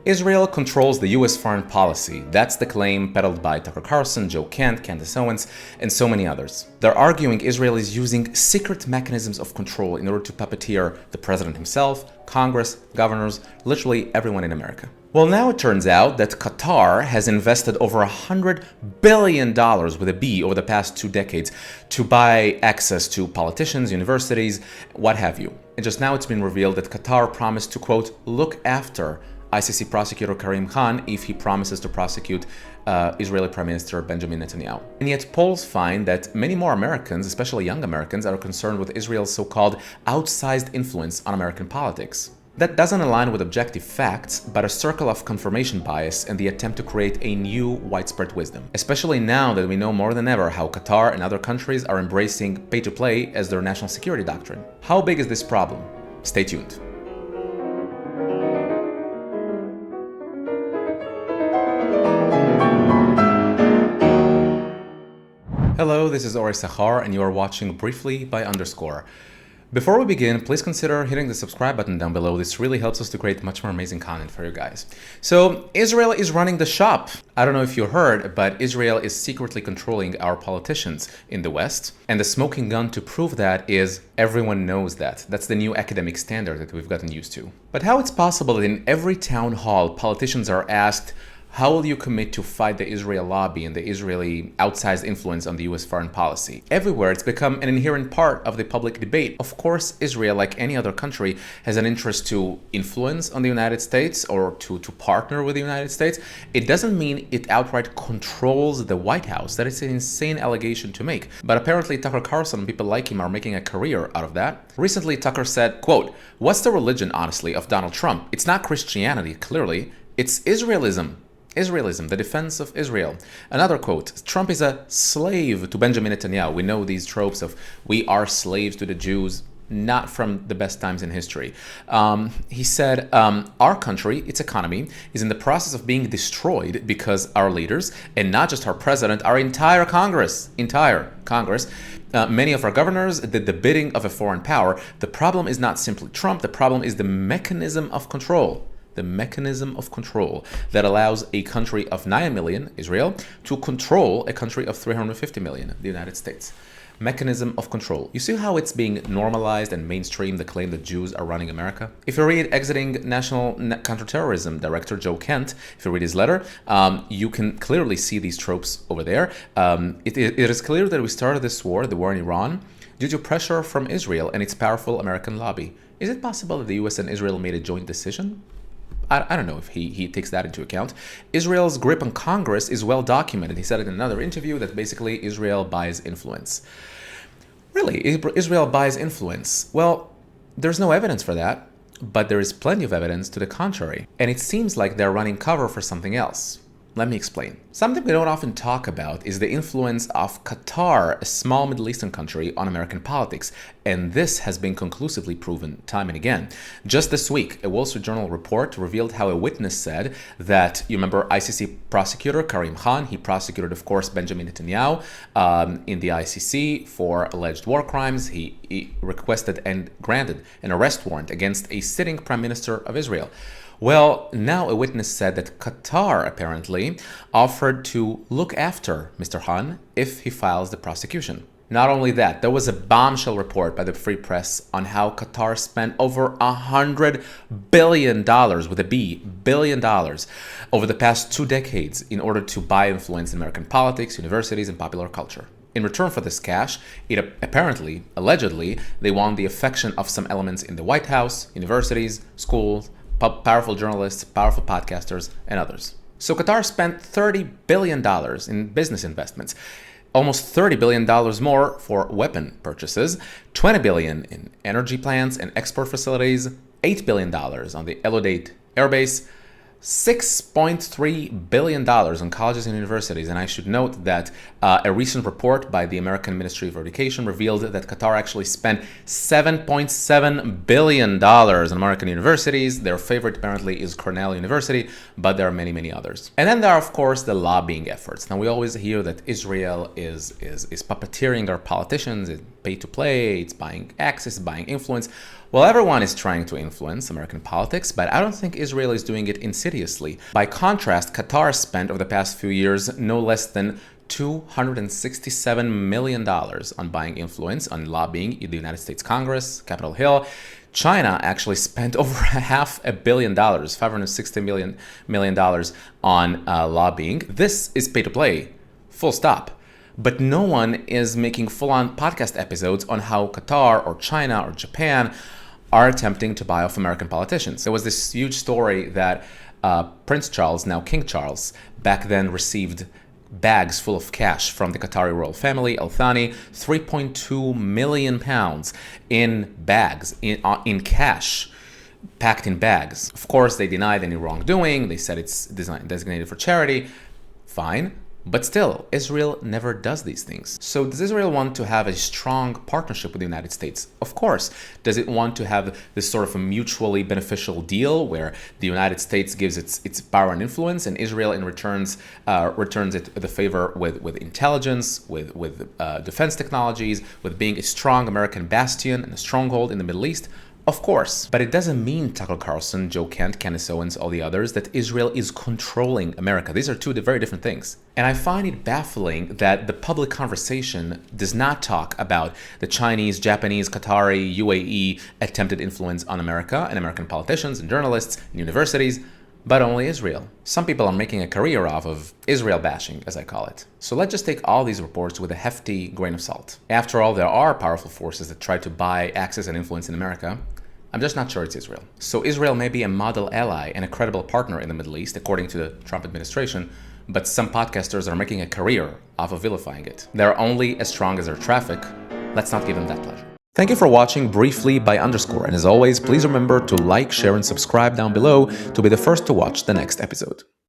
Israel controls the US foreign policy. That's the claim peddled by Tucker Carlson, Joe Kent, Candace Owens, and so many others. They're arguing Israel is using secret mechanisms of control in order to puppeteer the president himself, Congress, governors, literally everyone in America. Well, now it turns out that Qatar has invested over $100 billion with a B over the past 2 decades to buy access to politicians, universities, what have you. And just now it's been revealed that Qatar promised to, quote, look after ICC prosecutor Karim Kham if he promises to prosecute Israeli Prime Minister Benjamin Netanyhu. And yet polls find that many more Americans, especially young Americans, are concerned with Israel's so-called outsized influence on American politics. That doesn't align with objective facts, but a circle of confirmation bias and the attempt to create a new widespread wisdom. Especially now that we know more than ever how Qatar and other countries are embracing pay-to-play as their national security doctrine. How big is this problem? Stay tuned. Hello, this is Or Yissachar, and you are watching Briefly by Underscore. Before we begin, please consider hitting the subscribe button down below. This really helps us to create much more amazing content for you guys. So, Israel is running the shop. I don't know if you heard, but Israel is secretly controlling our politicians in the West. And the smoking gun to prove that is everyone knows that. That's the new academic standard that we've gotten used to. But how it's possible that in every town hall, politicians are asked, how will you commit to fight the Israel lobby and the Israeli outsized influence on the US foreign policy? Everywhere, it's become an inherent part of the public debate. Of course, Israel, like any other country, has an interest to influence on the United States or to partner with the United States. It doesn't mean it outright controls the White House. That is an insane allegation to make. But apparently, Tucker Carlson and people like him are making a career out of that. Recently, Tucker said, quote, "What's the religion, honestly, of Donald Trump? It's not Christianity, clearly. It's Israelism. Israelism, the defense of Israel." Another quote, "Trump is a slave to Benjamin Netanyhu." We know these tropes of we are slaves to the Jews, not from the best times in history. He said, our country, its economy, is in the process of being destroyed because our leaders, and not just our president, our entire Congress, many of our governors did the bidding of a foreign power. The problem is not simply Trump, the problem is the mechanism of control. The mechanism of control that allows a country of 9 million, Israel, to control a country of 350 million, the United States. Mechanism of control. You see how it's being normalized and mainstream, the claim that Jews are running America? If you read Exiting National Counterterrorism Director Joe Kent, if you read his letter, you can clearly see these tropes over there. It is clear that we started this war, the war in Iran, due to pressure from Israel and its powerful American lobby. Is it possible that the US and Israel made a joint decision? I don't know if he takes that into account. Israel's grip on Congress is well documented. He said in another interview that basically Israel buys influence. Really, Israel buys influence? Well, there's no evidence for that, but there is plenty of evidence to the contrary. And it seems like they're running cover for something else. Let me explain. Something we don't often talk about is the influence of Qatar, a small Middle Eastern country, on American politics. And this has been conclusively proven time and again. Just this week, a Wall Street Journal report revealed how a witness said that, you remember ICC prosecutor Karim Kham, he prosecuted, of course, Benjamin Netanyhu in the ICC for alleged war crimes. He requested and granted an arrest warrant against a sitting Prime Minister of Israel. Well, now a witness said that Qatar apparently offered to look after Mr. Kham if he files the prosecution. Not only that, there was a bombshell report by the Free Press on how Qatar spent over $100 billion, with a B, billion dollars, over the past 2 decades in order to buy influence in American politics, universities, and popular culture. In return for this cash, allegedly, they won the affection of some elements in the White House, universities, schools, powerful journalists, powerful podcasters, and others. So Qatar spent $30 billion in business investments, almost $30 billion more for weapon purchases, $20 billion in energy plants and export facilities, $8 billion on the El Udeid airbase, $6.3 billion on colleges and universities. And I should note that a recent report by the American Ministry of Education revealed that Qatar actually spent $7.7 billion on American universities. Their favorite apparently is Cornell University, but there are many, many others. And then there are, of course, the lobbying efforts. Now, we always hear that Israel is puppeteering our politicians, it's pay to play, it's buying access, buying influence. Well, everyone is trying to influence American politics, but I don't think Israel is doing it insidiously. By contrast, Qatar spent over the past few years no less than $267 million on buying influence, on lobbying in the United States Congress, Capitol Hill. China actually spent over $500 million, $560 million on lobbying. This is pay to play, full stop. But no one is making full-on podcast episodes on how Qatar or China or Japan are attempting to buy off American politicians. There was this huge story that Prince Charles, now King Charles, back then received bags full of cash from the Qatari royal family, Al Thani, 3.2 million pounds in bags, in cash, packed in bags. Of course, they denied any wrongdoing. They said it's designated for charity. Fine. But still, Israel never does these things. So does Israel want to have a strong partnership with the United States? Of course. Does it want to have this sort of a mutually beneficial deal where the United States gives its power and influence, and Israel in returns it the favor with intelligence, with defense technologies, with being a strong American bastion and a stronghold in the Middle East? Of course, but it doesn't mean Tucker Carlson, Joe Kent, Candace Owens, all the others, that Israel is controlling America. These are two very different things. And I find it baffling that the public conversation does not talk about the Chinese, Japanese, Qatari, UAE attempted influence on America and American politicians and journalists and universities, but only Israel. Some people are making a career off of Israel bashing, as I call it. So let's just take all these reports with a hefty grain of salt. After all, there are powerful forces that try to buy access and influence in America. I'm just not sure it's Israel. So Israel may be a model ally and a credible partner in the Middle East, according to the Trump administration, but some podcasters are making a career off of vilifying it. They're only as strong as their traffic. Let's not give them that pleasure. Thank you for watching Briefly by Underscore. And as always, please remember to like, share, and subscribe down below to be the first to watch the next episode.